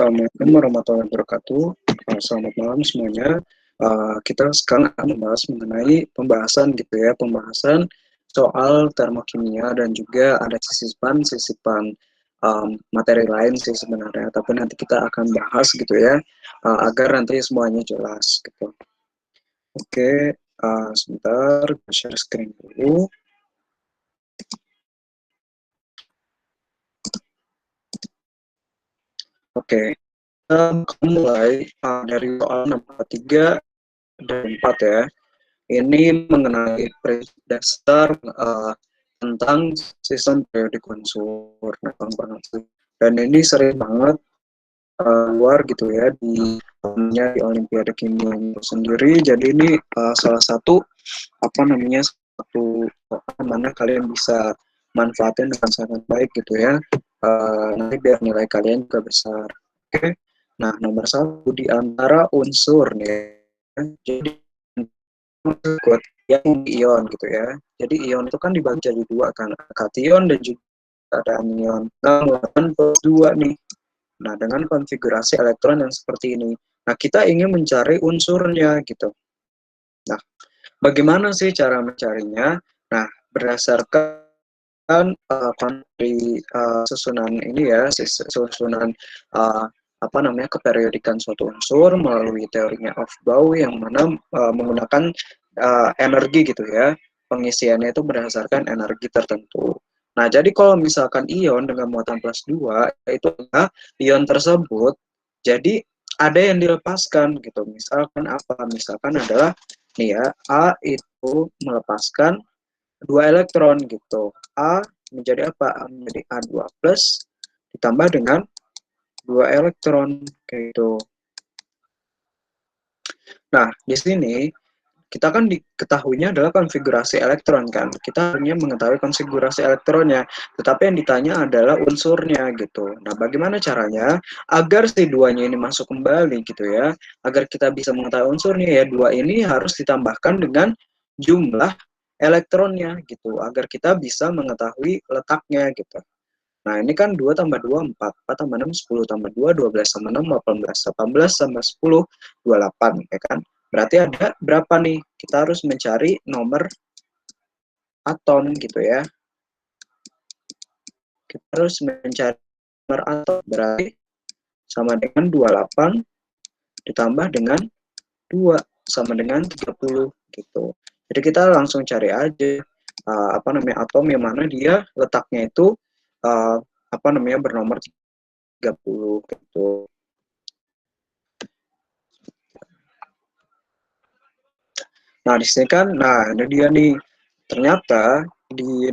Assalamualaikum warahmatullahi wabarakatuh. Selamat malam semuanya. Kita sekarang akan membahas mengenai pembahasan soal termokimia dan juga ada sisipan materi lain sih sebenarnya. Tapi nanti kita akan bahas gitu ya, agar nanti semuanya jelas gitu. Oke, sebentar, share screen dulu. Oke, kita mulai dari soal nomor 3 dan 4 ya. Ini mengenai prinsip dasar tentang sistem periodik unsur. Nah, dan ini sering banget keluar gitu ya di Olimpiade Kimia itu sendiri. Jadi ini salah satu satu mana kalian bisa manfaatin dengan sangat baik gitu ya. Nanti biar nilai kalian juga besar. Oke. Nah, nomor 1 di antara unsur nih. Jadi kuat yang ion gitu ya. Jadi ion itu kan dibagi jadi dua kan, kation dan juga ada anion. Nah, plus 2 nih. Nah, dengan konfigurasi elektron yang seperti ini. Nah, kita ingin mencari unsurnya gitu. Nah, bagaimana sih cara mencarinya? Nah, berdasarkan susunan ini ya, susunan keperiodikan suatu unsur melalui teorinya Aufbau yang mana menggunakan energi gitu ya. Pengisiannya itu berdasarkan energi tertentu. Nah, jadi kalau misalkan ion dengan muatan plus 2, yaitu ion tersebut, jadi ada yang dilepaskan gitu. Misalkan apa? Misalkan adalah nih ya, A itu melepaskan 2 elektron gitu. A menjadi apa? A menjadi A2 plus ditambah dengan 2 elektron kayak gitu. Nah, di sini kita kan diketahuinya adalah konfigurasi elektron kan. Kita hanya mengetahui konfigurasi elektronnya, tetapi yang ditanya adalah unsurnya gitu. Nah, bagaimana caranya agar si duanya ini masuk kembali gitu ya? Agar kita bisa mengetahui unsurnya ya, dua ini harus ditambahkan dengan jumlah elektronnya gitu, agar kita bisa mengetahui letaknya gitu. Nah, ini kan 2 tambah 2, 4, 4 tambah 6, 10 tambah 2, 12 tambah 6, 18, 18 tambah 10, 28, ya kan? Berarti ada berapa nih? Kita harus mencari nomor atom gitu ya. Kita harus mencari nomor atom, berarti sama dengan 28 ditambah dengan 2 sama dengan 30 gitu. Jadi kita langsung cari aja atom yang mana dia letaknya itu bernomor 30 gitu. Nah, di sini kan, ini dia nih. Ternyata di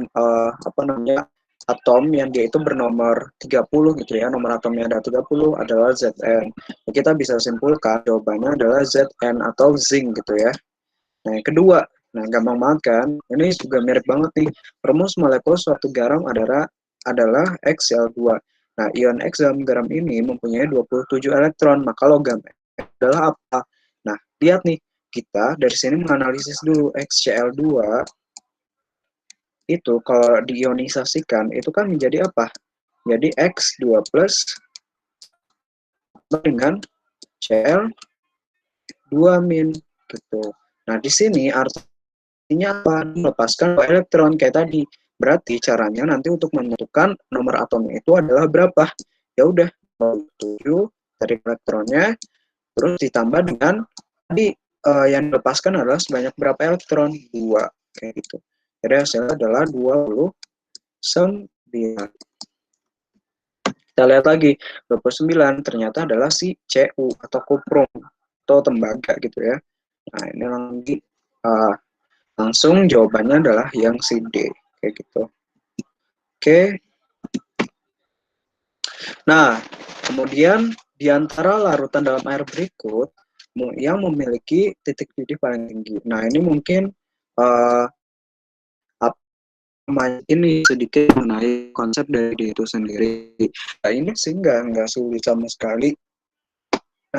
atom yang dia itu bernomor 30 gitu ya, nomor atomnya ada 30 adalah Zn. Nah, kita bisa simpulkan jawabannya adalah Zn atau zinc gitu ya. Nah, yang kedua, gampang banget kan? Ini juga mirip banget nih. Rumus molekul suatu garam adalah XL2. Nah, ion X dalam garam ini mempunyai 27 elektron, maka logam adalah apa? Nah, lihat nih, kita dari sini menganalisis dulu XCl2 itu kalau diionisasikan itu kan menjadi apa? Jadi X2 plus dengan Cl2 min gitu. Nah, di sini artinya apa? Melepaskan elektron kayak tadi. Berarti caranya nanti untuk menentukan nomor atomnya itu adalah berapa? Ya udah 7 dari elektronnya terus ditambah dengan tadi yang dilepaskan adalah sebanyak berapa elektron? 2 kayak gitu. Jadi hasilnya adalah 29. Kita lihat lagi, 29 ternyata adalah si Cu atau kuprum atau tembaga gitu ya. Nah, ini lagi langsung jawabannya adalah yang si D kayak gitu. Oke. Nah, kemudian di antara larutan dalam air berikut yang memiliki titik didih paling tinggi. Nah, ini mungkin ini sedikit mengenai konsep dari itu sendiri. Nah, ini sih nggak sulit sama sekali.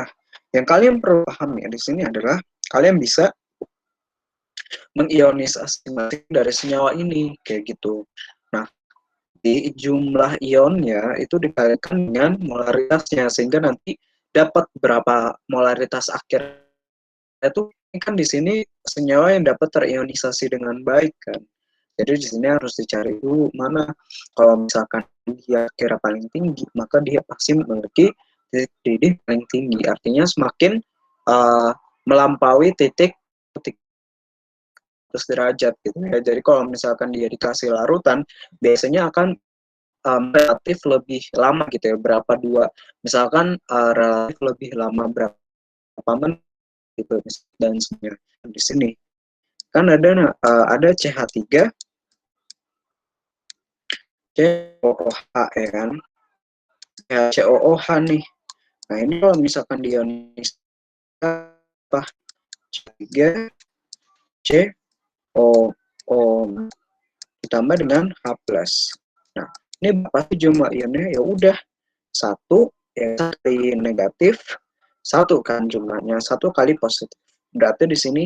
Nah, yang kalian perlu paham ya di sini adalah kalian bisa mengionisasi dari senyawa ini kayak gitu. Nah, jumlah ionnya itu dikalikan dengan molaritasnya, sehingga nanti dapat berapa molaritas akhir itu. Kan di sini senyawa yang dapat terionisasi dengan baik kan. Jadi di sini harus dicari dulu mana, kalau misalkan dia kira paling tinggi, maka dia pasti memiliki titik didih paling tinggi. Artinya semakin melampaui titik 100 derajat gitu ya. Jadi kalau misalkan dia dikasih larutan, biasanya akan relatif lebih lama gitu ya, berapa misalkan relatif lebih lama berapa menit gitu, dan sebenarnya di sini kan ada CH3 COOH ya kan, COOH nih. Nah ini kalau misalkan diionis apa, CH3 COO ditambah dengan H+. Nah ini berapa sih jumlah ionnya? Ya udah, satu ya kali negatif, satu kan jumlahnya, satu kali positif. Berarti di sini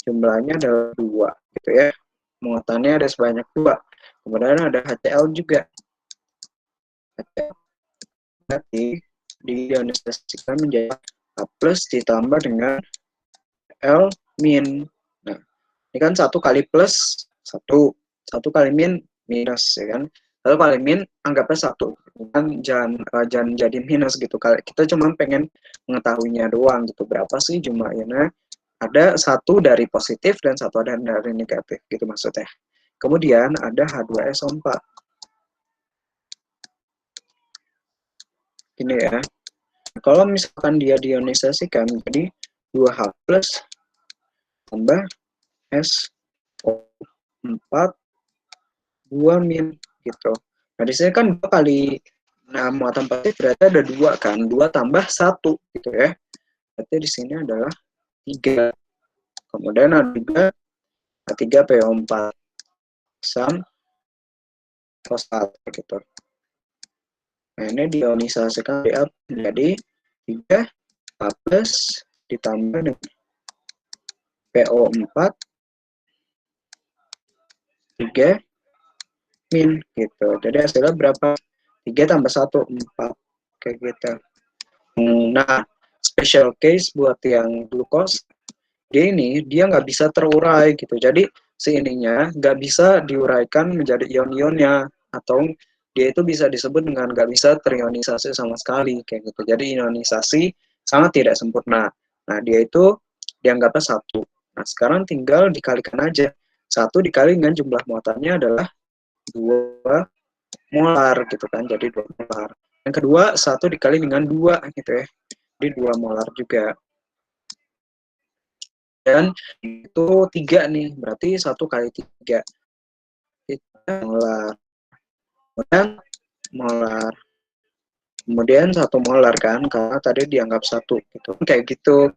jumlahnya adalah 2 gitu ya. Muatannya ada sebanyak 2. Kemudian ada HCl juga. HCl berarti diionisasikan menjadi H+ ditambah dengan L min. Nah, ini kan satu kali plus satu kali min minus ya kan. Lalu kali min anggapnya satu, kan jangan jadi minus gitu. Kita cuma pengen mengetahuinya doang gitu, berapa sih jumlahnya. Ada satu dari positif dan satu ada dari negatif gitu maksudnya. Kemudian ada H2SO4 ini ya. Kalau misalkan dia diionisasikan jadi 2H+ tambah SO4 2 min gitu. Nah di sini kan 2 kali, nah muatan positif berarti ada 2 kan, 2 tambah 1 gitu ya. Berarti di sini adalah 3. Kemudian ada juga 3PO4 sam fosfat gitu. Nah ini diionisasikan jadi 3H+ ditambah dengan PO4 3 min gitu. Jadi hasilnya berapa? 3 tambah 1 4 kayak gitu. Nah special case buat yang glukos, dia nggak bisa terurai gitu. Jadi si ininya nggak bisa diuraikan menjadi ion-ionnya, atau dia itu bisa disebut dengan nggak bisa terionisasi sama sekali kayak gitu. Jadi ionisasi sangat tidak sempurna. Nah dia itu dianggapnya 1. Nah sekarang tinggal dikalikan aja. 1 dikali dengan jumlah muatannya adalah 2 molar gitu kan, jadi 2 molar. Yang kedua 1 dikali dengan 2 gitu ya, jadi 2 molar juga. Dan itu 3 nih, berarti 1 kali 3 molar. Kemudian molar. Kemudian 1 molar kan, karena tadi dianggap 1 gitu. Kayak gitu.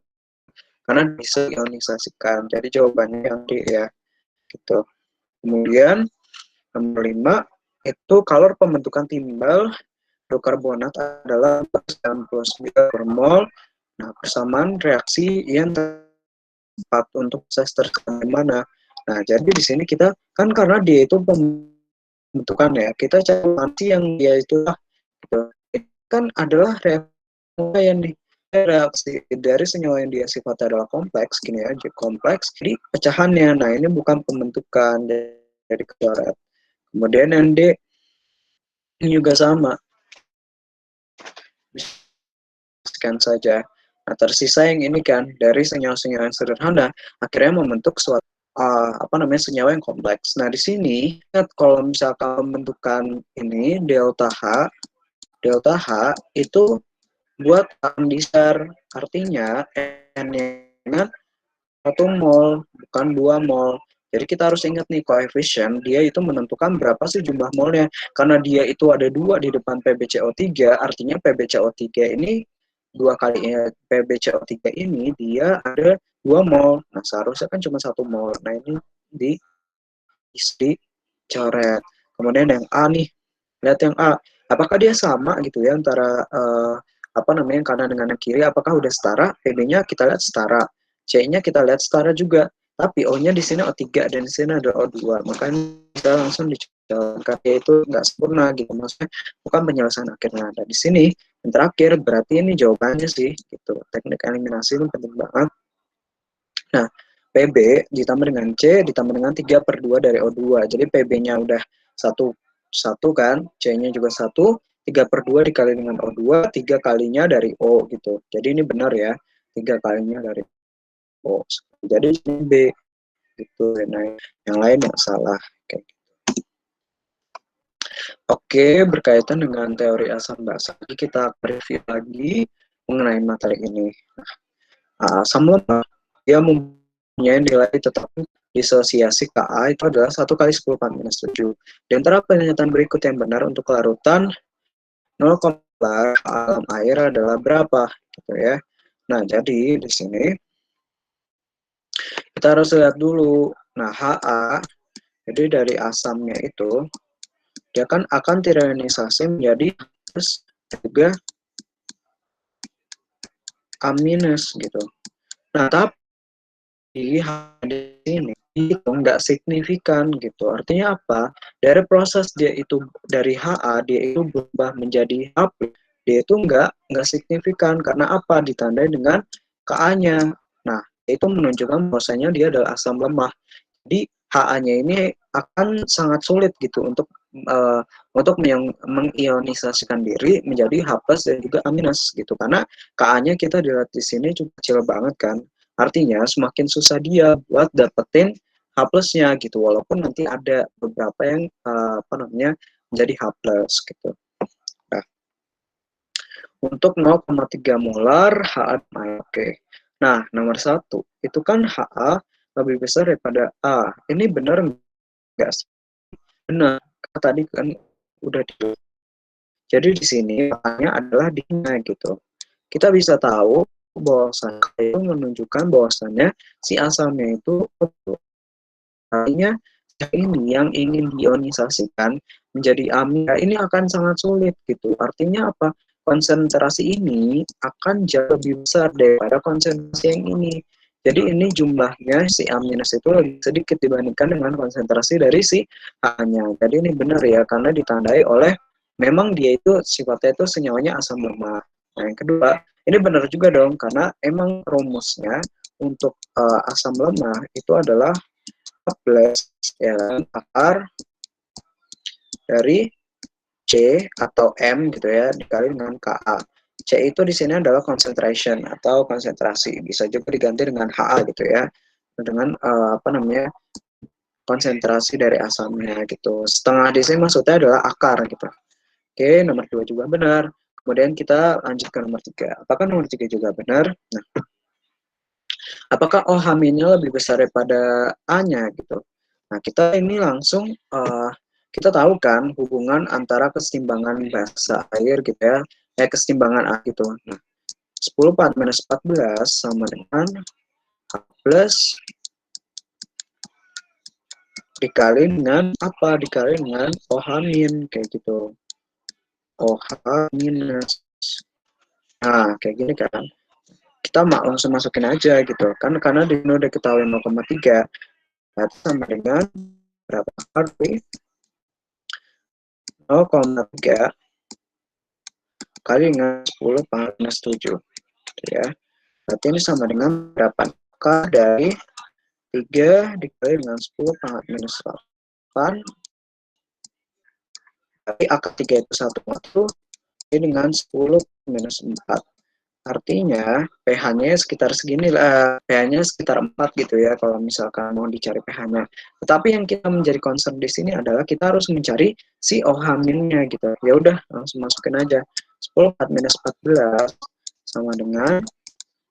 Karena bisa ionisasikan. Jadi jawabannya yang D ya. Gitu. Kemudian nomor 5 itu kalor pembentukan timbal karbonat adalah 99 per mol. Nah, persamaan reaksi yang tepat untuk proses tersebut mana. Nah, jadi di sini kita kan karena dia itu pembentukan ya, kita cari yang dia itu gitu. Kan adalah reaksi yang reaksi dari senyawa yang dia sifatnya adalah kompleks gini aja, kompleks jadi pecahannya. Nah ini bukan pembentukan dari coret. Kemudian yang D ini juga sama, kan saja. Nah tersisa yang ini kan dari senyawa-senyawa yang sederhana akhirnya membentuk suatu senyawa yang kompleks. Nah di sini kalau misalkan pembentukan ini delta H itu buat besar, artinya N-nya 1 mol, bukan 2 mol. Jadi kita harus ingat nih koefisien, dia itu menentukan berapa sih jumlah molnya. Karena dia itu ada 2 di depan PbCO3, artinya PbCO3 ini 2 kali PbCO3 ini dia ada 2 mol. Nah seharusnya kan cuma 1 mol. Nah ini dicoret. Kemudian yang A nih, lihat yang A. Apakah dia sama gitu ya antara kanan dengan yang kiri? Apakah udah setara? Pb-nya kita lihat setara, C-nya kita lihat setara juga. Tapi O-nya di sini O3 dan di sini ada O2. Makanya kita langsung dicoret. karya itu nggak sempurna gitu, maksudnya bukan penyelesaian akhirnya. Nah di sini yang terakhir berarti ini jawabannya sih gitu, teknik eliminasi itu penting banget. Nah PB ditambah dengan C ditambah dengan 3/2 dari O2, jadi PB-nya udah satu kan, C-nya juga 1, 3/2 dikali dengan O2, 3 kalinya dari O gitu, jadi ini benar ya, 3 kalinya dari O, jadi ini B gitu. Nah yang lain yang salah kayak gitu. Oke, berkaitan dengan teori asam basa, kita review lagi mengenai materi ini. Asam lemah dia mempunyai nilai tetap disosiasi Ka itu adalah 1 kali 10⁻⁷. Di antara pernyataan berikut yang benar untuk kelarutan 0,4 dalam air adalah berapa gitu ya. Nah, jadi di sini kita harus lihat dulu. Nah, Ha, jadi dari asamnya itu dia kan akan terioninisasi menjadi plus juga A- gitu. Nah, tapi di sini itu nggak signifikan gitu. Artinya apa? Dari proses dia itu dari Ha dia itu berubah menjadi H+, dia itu nggak signifikan karena apa? Ditandai dengan Ka-nya. Nah, itu menunjukkan bahwasanya dia adalah asam lemah. Jadi Ha-nya ini akan sangat sulit gitu untuk mengionisasikan diri menjadi H+ dan juga A- gitu, karena Ka-nya kita dilihat di sini cukup kecil banget kan. Artinya semakin susah dia buat dapetin H+-nya gitu, walaupun nanti ada beberapa yang menjadi H+ gitu. Nah, untuk 0,3 molar Ha, oke. Nah, nomor 1 itu kan Ha lebih besar daripada A. Ini benar nggak sih? Benar. Tadi kan udah di. Jadi di sini makanya adalah dina gitu. Kita bisa tahu bahwasannya itu menunjukkan bahwasannya si asamnya itu artinya ini yang ingin diionisasikan menjadi amida ini akan sangat sulit gitu. Artinya apa? Konsentrasi ini akan jauh lebih besar daripada konsentrasi yang ini. Jadi ini jumlahnya si A- itu lebih sedikit dibandingkan dengan konsentrasi dari si A-nya. Jadi ini benar ya, karena ditandai oleh memang dia itu sifatnya itu senyawanya asam lemah. Nah yang kedua, ini benar juga dong, karena emang rumusnya untuk asam lemah itu adalah plus ya akar dari C atau M gitu ya dikali dengan Ka. C itu di sini adalah concentration atau konsentrasi, bisa juga diganti dengan Ha gitu ya, dengan konsentrasi dari asamnya gitu. Setengah di sini maksudnya adalah akar gitu. Oke, nomor 2 juga benar. Kemudian kita lanjut ke nomor 3. Apakah nomor 3 juga benar? Nah, apakah OH-nya lebih besar daripada A-nya gitu? Nah, kita ini langsung kita tahu kan hubungan antara kesetimbangan basa air gitu ya, kesetimbangan A gitu. Nah, 10 minus 14 sama dengan H plus dikali dengan apa? Dikali dengan OH min kayak gitu. OH minus. Nah, kayak gini kan. Kita langsung masukin aja gitu kan, karena di sini udah ketahui 0,3 sama dengan berapa kali 0,3 kali dengan 10 minus 7 gitu ya. Berarti ini sama dengan berapa? Akar dari 3 dikali dengan 10 pangkat minus 8. Tapi akar 3 itu 1 dengan 10 minus 4. Artinya pH-nya sekitar segini lah, pH-nya sekitar 4 gitu ya kalau misalkan mau dicari pH-nya. Tetapi yang kita menjadi concern di sini adalah kita harus mencari si OH-nya gitu. Ya udah langsung masukin aja. 10 minus 14 sama dengan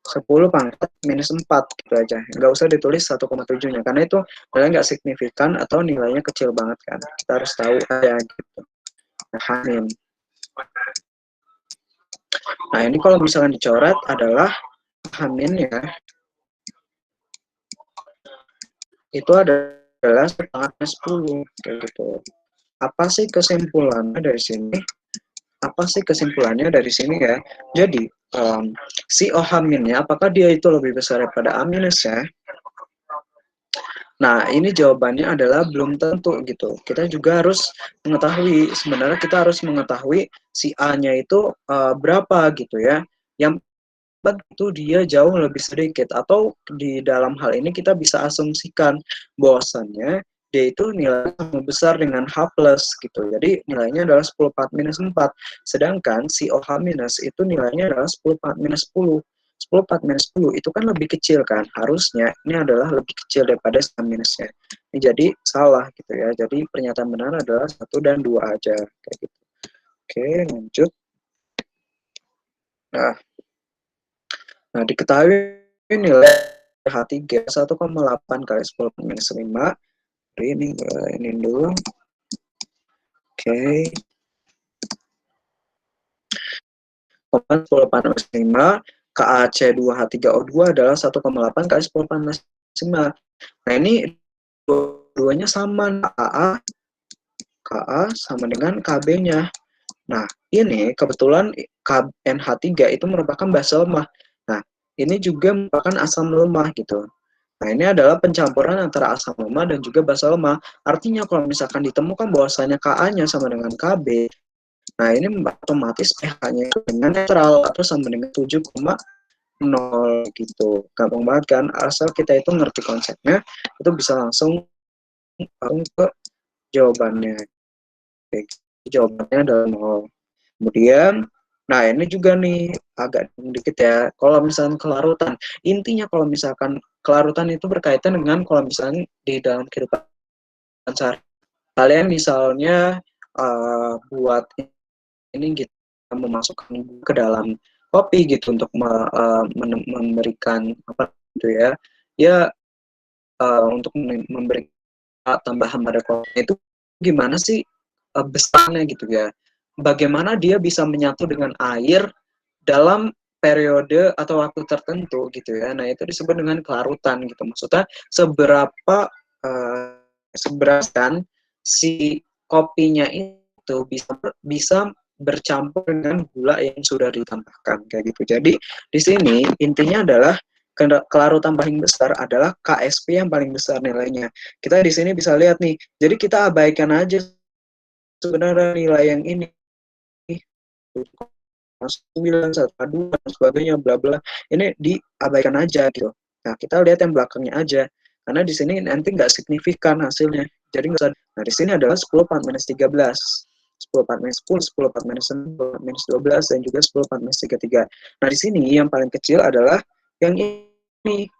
10 pangkat minus 4 gitu aja. Nggak usah ditulis 1,7-nya karena itu nilainya nggak signifikan atau nilainya kecil banget kan. Kita harus tahu aja gitu. Nah, H-. Nah, ini kalau misalkan dicoret adalah H- ya. Itu adalah setengah 10 kayak gitu. Apa sih kesimpulannya dari sini? Apa sih kesimpulannya dari sini ya? Jadi si OH-nya apakah dia itu lebih besar daripada A- ya? Nah, ini jawabannya adalah belum tentu gitu. Kita juga harus mengetahui, sebenarnya kita harus mengetahui si A-nya itu berapa gitu ya. Yang itu dia jauh lebih sedikit, atau di dalam hal ini kita bisa asumsikan bahwasannya dia itu nilai sama besar dengan H plus gitu. Jadi nilainya adalah 10 4 minus 4. Sedangkan si OH minus itu nilainya adalah 10 4 minus 10. 10 4 minus 10 itu kan lebih kecil kan. Harusnya ini adalah lebih kecil daripada sum minusnya. Ini jadi salah gitu ya. Jadi pernyataan benar adalah 1 dan 2 aja kayak gitu. Oke, lanjut. Nah, Nah, diketahui nilai H3 1,8 kali 10 minus 5. Ini dulu. Oke. 10 minus 5 KaC2H3O2 adalah 1,8 kali 10 minus 5. Nah, ini dua-duanya sama. Ka sama dengan Kb-nya. Nah, ini kebetulan NH3 itu merupakan basa lemah. Nah, ini juga merupakan asam lemah gitu. Nah, ini adalah pencampuran antara asam lemah dan juga basa lemah. Artinya kalau misalkan ditemukan bahwasanya Ka-nya sama dengan Kb, nah ini otomatis pH-nya itu dengan netral atau sama dengan 7,0 gitu. Gampang banget kan? Asal kita itu ngerti konsepnya, itu bisa langsung ke jawabannya. Oke, jawabannya adalah 0. Kemudian, nah ini juga nih agak dikit ya. Kalau misalkan kelarutan, intinya kalau misalkan kelarutan itu berkaitan dengan kalau misalkan di dalam kehidupan sehari, kalian misalnya buat ini gitu, memasukkan ke dalam kopi gitu untuk memberikan apa gitu ya, ya untuk memberi tambahan pada kopi itu gimana sih besarnya gitu ya. Bagaimana dia bisa menyatu dengan air dalam periode atau waktu tertentu gitu ya. Nah, itu disebut dengan kelarutan gitu. Maksudnya seberapa seberapa si kopinya itu bisa bercampur dengan gula yang sudah ditambahkan kayak gitu. Jadi di sini intinya adalah kelarutan paling besar adalah KSP yang paling besar nilainya. Kita di sini bisa lihat nih. Jadi kita abaikan aja sebenarnya nilai yang ini 9, 1, 2, dan sebagainya, bla bla. Ini diabaikan aja gitu. Nah, kita lihat yang belakangnya aja. Karena di sini nanti nggak signifikan hasilnya. Jadi nggak usah. Nah, di sini adalah 10 4 minus 13. 10 4 minus 10, 10 4 minus 9, 10 4 minus 12, dan juga 10 4 minus 33. Nah, di sini yang paling kecil adalah yang ini.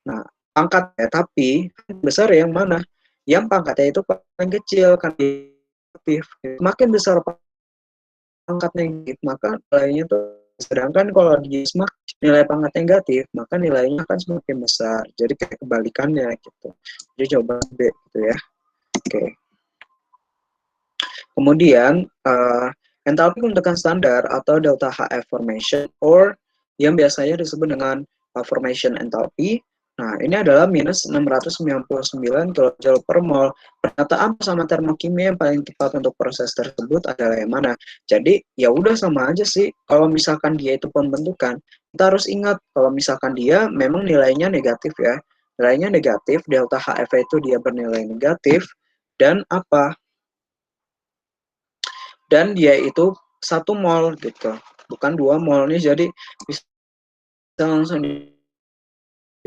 Nah, pangkatnya, tapi besar yang mana? Yang pangkatnya itu paling kecil, kan negatif. Makin besar pangkat negatif, maka nilainya tuh, sedangkan kalau di SMART nilai pangkat negatif, maka nilainya akan semakin besar. Jadi kayak kebalikannya gitu. Jadi coba B gitu ya. Oke. Kemudian entalpi pembentukan standar atau delta HF formation, or yang biasanya disebut dengan formation enthalpy. Nah, ini adalah minus 699 kJ per mol. Pernyataan sama termokimia yang paling tepat untuk proses tersebut adalah yang mana? Jadi, ya udah sama aja sih. Kalau misalkan dia itu pembentukan, kita harus ingat kalau misalkan dia memang nilainya negatif ya. Nilainya negatif, delta HF itu dia bernilai negatif, dan apa? Dan dia itu 1 mol gitu, bukan 2 mol nih. Jadi bisa langsung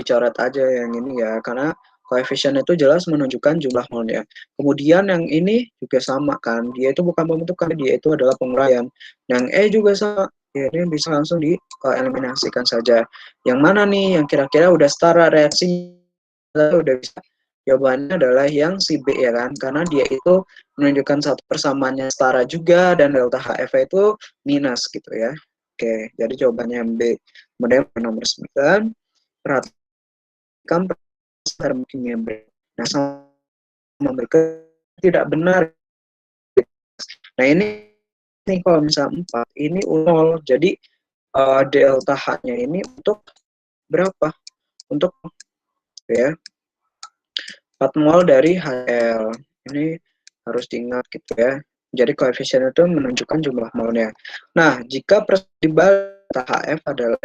dicoret aja yang ini ya, karena koefisien itu jelas menunjukkan jumlah molnya. Kemudian yang ini juga sama kan, dia itu bukan pembentukan, dia itu adalah penguraian. Yang E juga sama, ya ini bisa langsung dieliminasikan saja. Yang mana nih yang kira-kira udah setara reaksi, udah bisa. Jawabannya adalah yang si B ya kan, karena dia itu menunjukkan satu persamaannya setara juga dan delta HF itu minus gitu ya. Oke, jadi jawabannya yang B. Kemudian nomor 9, perhatikan termokimia B. Nah, sama mereka tidak benar. Nah, ini nih kalau misalnya 4, ini 0. Jadi delta H-nya ini untuk berapa? Untuk ya 4 mol dari HL. Ini harus diingat gitu ya. Jadi koefisien itu menunjukkan jumlah molnya. Nah, jika delta HF adalah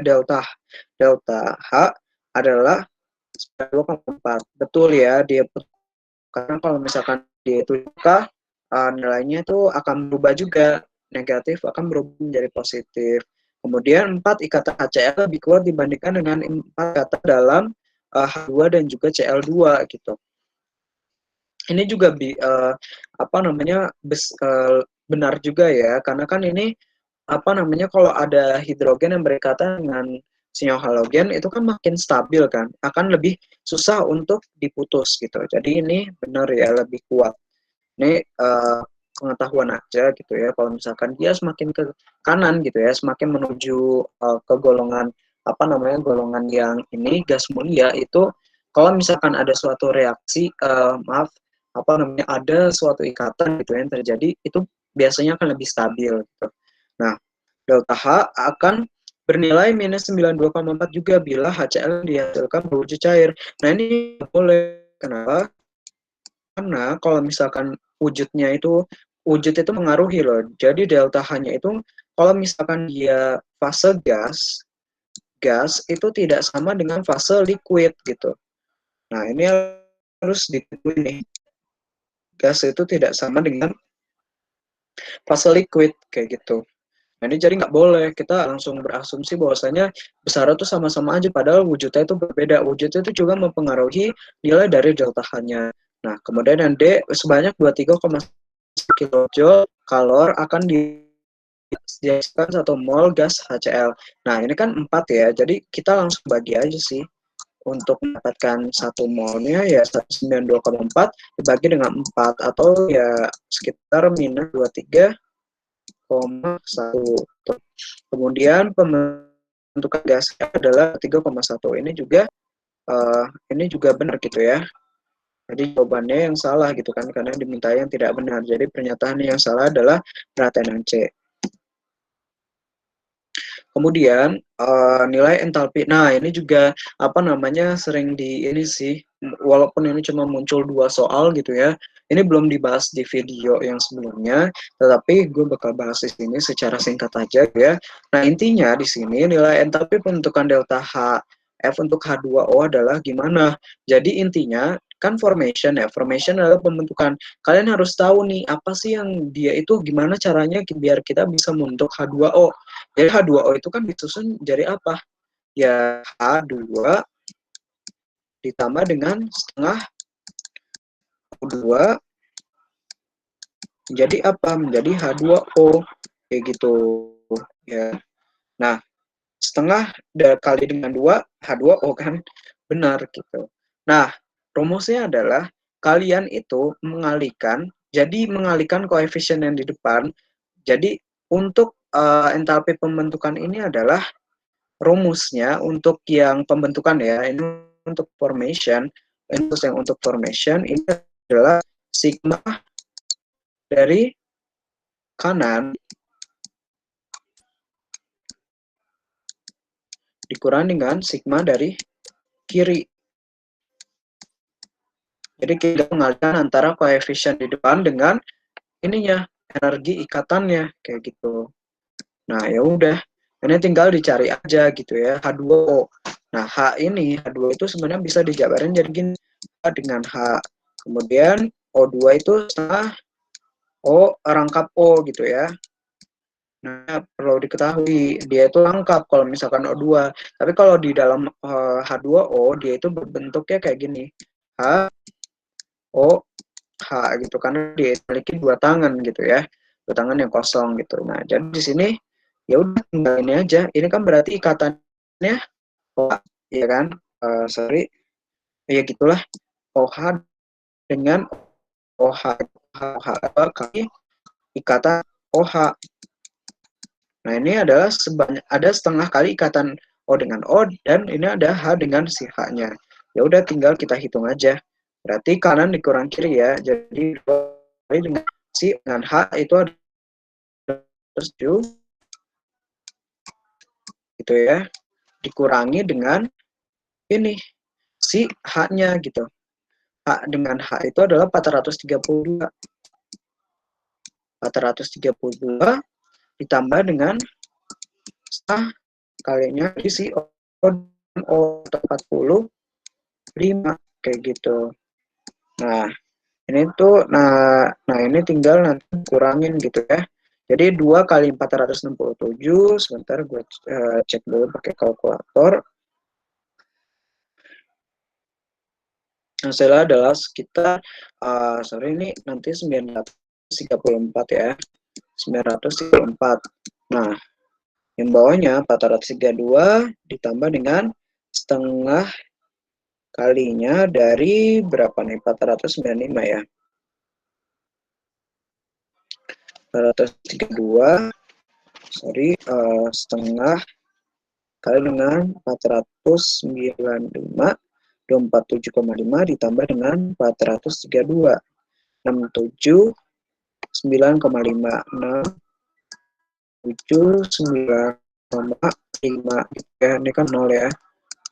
delta H adalah 2,4. Betul ya, dia karena kalau misalkan dia itu suka, nilainya itu akan berubah juga, negatif akan berubah menjadi positif. Kemudian 4, ikatan HCl lebih kuat dibandingkan dengan 4 ikatan dalam H2 dan juga Cl2 gitu. Ini juga apa namanya benar juga ya, karena kan ini apa namanya kalau ada hidrogen yang berikatan dengan senyawa halogen itu kan makin stabil kan, akan lebih susah untuk diputus gitu. Jadi ini benar ya, lebih kuat. Ini pengetahuan aja gitu ya. Kalau misalkan dia semakin ke kanan gitu ya, semakin menuju ke golongan apa namanya golongan yang ini gas mulia itu, kalau misalkan ada suatu reaksi maaf apa namanya ada suatu ikatan gitu yang terjadi, itu biasanya akan lebih stabil gitu. Nah, delta H akan bernilai minus 92,4 juga bila HCl dihasilkan berwujud cair. Nah, ini boleh. Kenapa? Karena kalau misalkan wujud itu mengaruhi loh. Jadi delta H-nya itu kalau misalkan dia fase gas itu tidak sama dengan fase liquid gitu. Nah, ini harus diketahui nih. Gas itu tidak sama dengan fase liquid kayak gitu. Nah, ini jadi nggak boleh kita langsung berasumsi bahwasanya besar itu sama-sama aja, padahal wujudnya itu berbeda. Wujudnya itu juga mempengaruhi nilai dari delta H-nya. Nah, kemudian yang D sebanyak 23,1 kilojoule kalor akan disediakan 1 mol gas HCl. Nah, ini kan 4 ya, jadi kita langsung bagi aja sih. Untuk mendapatkan 1 molnya ya 192,4 dibagi dengan 4, atau ya sekitar minus 23,1. Kemudian pembentukan gasnya adalah 3,1. Ini juga benar gitu ya. Jadi jawabannya yang salah gitu kan, karena diminta yang tidak benar. Jadi pernyataan yang salah adalah perhatian yang C. Kemudian nilai entalpi. Nah, ini juga apa namanya sering di ini sih, walaupun ini cuma muncul 2 soal gitu ya. Ini belum dibahas di video yang sebelumnya, tetapi gue bakal bahas di sini secara singkat aja ya. Nah, intinya di sini nilai entalpi pembentukan delta H F untuk H2O adalah gimana? Jadi intinya kan formation ya. Formation adalah pembentukan. Kalian harus tahu nih apa sih yang dia itu gimana caranya biar kita bisa membentuk H2O. Jadi H2O itu kan disusun jadi apa? Ya H2 ditambah dengan setengah O2 menjadi apa? Menjadi H2O kayak gitu ya. Nah, setengah kali dengan 2 H2O kan benar gitu. Nah, rumusnya adalah kalian itu mengalihkan koefisien yang di depan. Jadi untuk entalpi pembentukan ini adalah rumusnya untuk yang pembentukan ya, ini untuk formation, untuk formation ini adalah sigma dari kanan dikurangi dengan sigma dari kiri. Jadi kita mengalihkan antara koefisien di depan dengan ininya, energi ikatannya kayak gitu. Nah, ya udah. Ini tinggal dicari aja gitu ya, H2O. Nah, H2 itu sebenarnya bisa dijabarin jadi gini, H dengan H. Kemudian O2 itu setengah O rangkap O gitu ya. Nah, perlu diketahui dia itu lengkap kalau misalkan O2. Tapi kalau di dalam H2O dia itu berbentuknya kayak gini. H O H gitu, karena dia memiliki 2 tangan gitu ya. 2 tangan yang kosong gitu. Nah, jadi di sini ya udah tinggal ini aja. Ini kan berarti ikatannya OH ya kan? Sorry. Ya gitulah. OH dengan OH kali ikatan OH. Nah, ini adalah ada setengah kali ikatan O dengan O, dan ini ada H dengan si H-nya. Ya udah tinggal kita hitung aja. Berarti kanan dikurang kiri ya. Jadi kali dengan si dengan H itu ada 7 gitu ya. Dikurangi dengan ini si H-nya gitu. H dengan H itu adalah 432. 432 ditambah dengan setengah kalinya isi O 40 5 kayak gitu. Nah, ini tuh ini tinggal nanti kurangin gitu ya. Jadi 2 kali 467, sebentar gue cek dulu pakai kalkulator. Hasilnya adalah sekitar sorry ini nanti 934 ya. 934. Nah, yang bawahnya 432 ditambah dengan setengah kalinya dari berapa nih? 495 ya. 432 sorry setengah kali dengan 495 247,5 ditambah dengan 432 67 9,5 679,5 ya, ini kan 0 ya,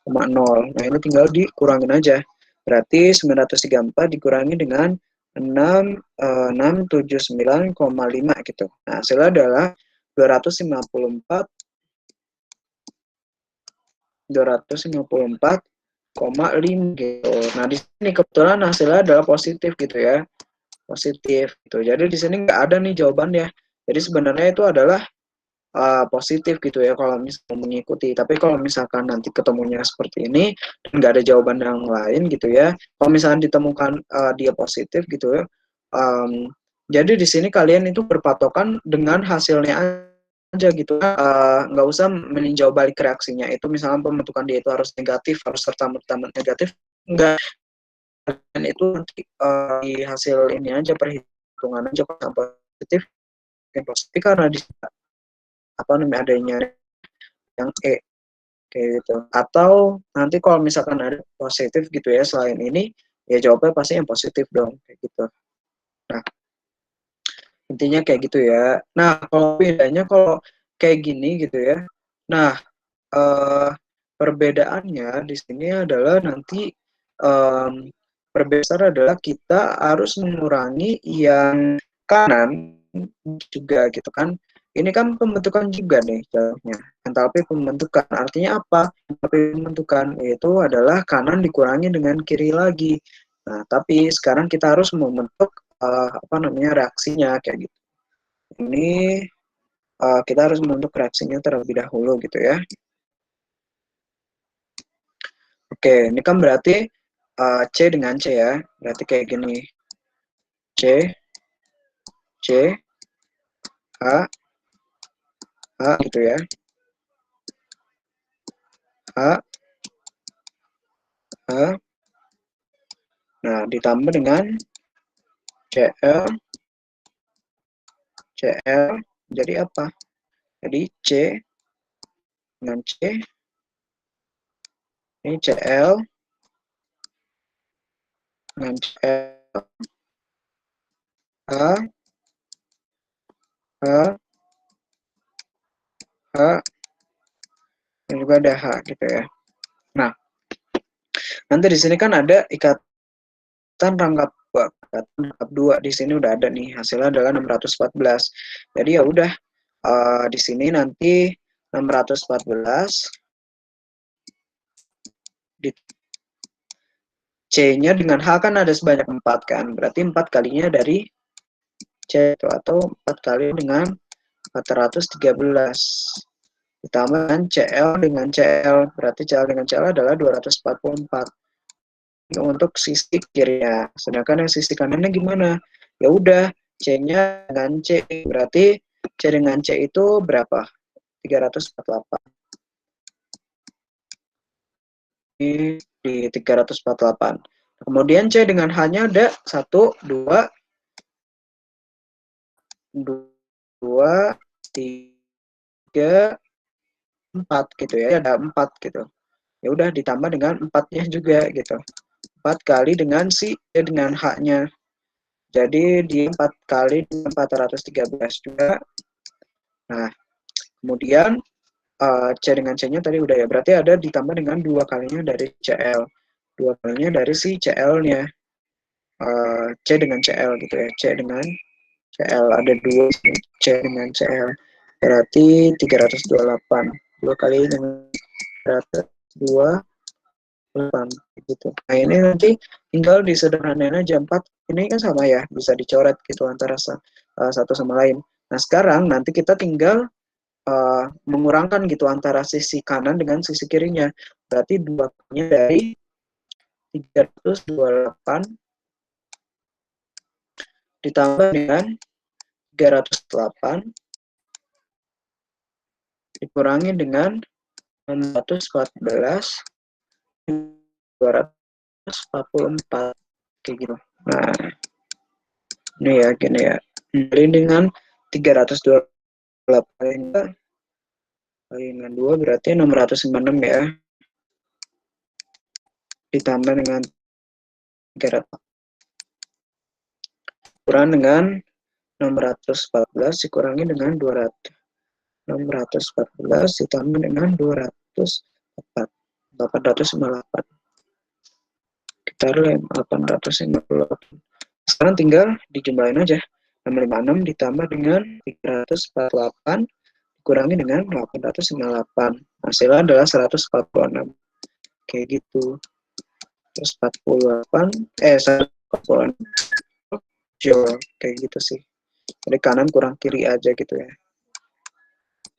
0. Nah, ini tinggal dikurangin aja. Berarti 934 dikurangi dengan 679,5 gitu. Nah, hasilnya adalah 254,5 gitu. Nah, di sini kebetulan hasilnya adalah positif gitu ya. Positif gitu. Jadi di sini nggak ada nih jawabannya. Jadi sebenarnya itu adalah positif gitu ya kalau misalnya mengikuti. Tapi kalau misalkan nanti ketemunya seperti ini dan nggak ada jawaban yang lain gitu ya, kalau misalnya ditemukan dia positif gitu ya, jadi di sini kalian itu berpatokan dengan hasilnya aja gitu, nggak usah meninjau balik reaksinya. Itu misalnya pembentukan dia itu harus negatif, harus serta-merta negatif, enggak. Dan itu nanti di hasil ini aja, perhitungan aja kalau positif, yang positif karena di apa namanya adanya yang kayak gitu. Atau nanti kalau misalkan ada positif gitu ya selain ini, ya jawabnya pasti yang positif dong kayak gitu. Nah, intinya kayak gitu ya. Nah, kalau bedanya kalau kayak gini gitu ya. Nah, perbedaannya di sini adalah nanti perbesar adalah kita harus mengurangi yang kanan juga gitu kan. Ini kan pembentukan juga nih jauhnya. Entalpi pembentukan artinya apa? Entalpi pembentukan yaitu adalah kanan dikurangi dengan kiri lagi. Nah, tapi sekarang kita harus membentuk apa namanya reaksinya kayak gitu. Ini kita harus membentuk reaksinya terlebih dahulu gitu ya. Oke, ini kan berarti C dengan C ya. Berarti kayak gini. C, C, H, H gitu ya. H, H. Nah, ditambah dengan CL, CL. Jadi apa? Jadi C dengan C. Ini CL dengan CL. H, H, H. Dan juga ada H gitu ya. Nah, nanti di sini kan ada ikatan rangkap dua. Di sini udah ada nih, hasilnya adalah 614. Jadi ya udah, di sini nanti 614 di C-nya dengan H kan ada sebanyak 4 kan, berarti 4 kalinya dari C itu, atau 4 kali dengan 413 ditambah dengan CL dengan CL, berarti CL dengan CL adalah 244 untuk sisi kirinya. Sedangkan yang sisi kanannya gimana? Ya udah, C-nya dengan C, berarti C dengan C itu berapa? 348. Di 348. Kemudian C dengan H-nya ada 1, 2, 3, 4 gitu ya. Ada 4 gitu. Ya udah ditambah dengan 4-nya juga gitu. 4 kali dengan si C dengan H-nya. Jadi di 4 kali 413 juga. Nah, kemudian C dengan C-nya tadi udah ya. Berarti ada ditambah dengan 2 kalinya dari CL. 2 kalinya dari si CL-nya. C dengan CL gitu ya. C dengan CL ada 2 C dengan CL. Berarti 328. 2 kali dengan 2 8 gitu. Nah ini nanti tinggal disederhanain aja 4 ini kan sama ya, bisa dicoret gitu antara satu sama lain. Nah sekarang nanti kita tinggal mengurangkan gitu antara sisi kanan dengan sisi kirinya. Berarti 2-nya dari 328 ditambah dengan 308 dikurangi dengan 614 244 kayak gitu. Nah, ini ya gini ya. Jadi dengan 328 kali dengan 2 berarti 696 ya. Ditambah dengan 300 kurang dengan 614 dikurangi dengan 200. 614 ditambah dengan 204. 858. Kita rem 858. Sekarang tinggal dijumlahin aja. 656 ditambah dengan 348 dikurangi dengan 898. Hasilnya adalah 146. Kayak gitu. 148 146 kayak gitu sih. Jadi kanan kurang kiri aja gitu ya.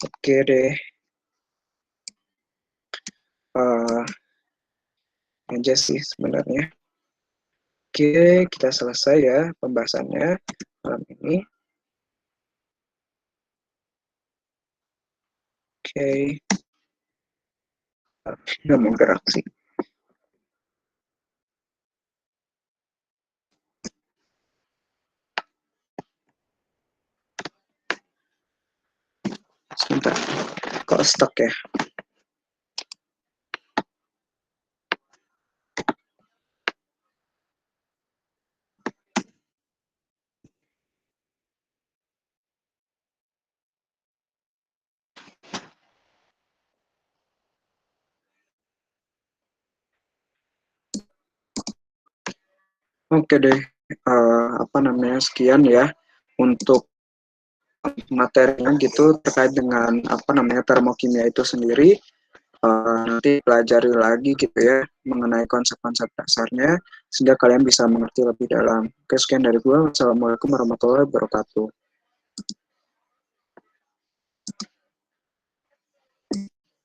Oke deh. Aja sih sebenarnya. Oke, kita selesai ya pembahasannya malam ini. Oke. Nggak mau gerak sih. Sebentar. Kok stuck ya? Oke deh. Apa namanya? Sekian ya untuk materinya gitu terkait dengan apa namanya termokimia itu sendiri. Nanti pelajari lagi gitu ya mengenai konsep-konsep dasarnya sehingga kalian bisa mengerti lebih dalam. Oke, sekian dari gue. Wassalamualaikum warahmatullahi wabarakatuh.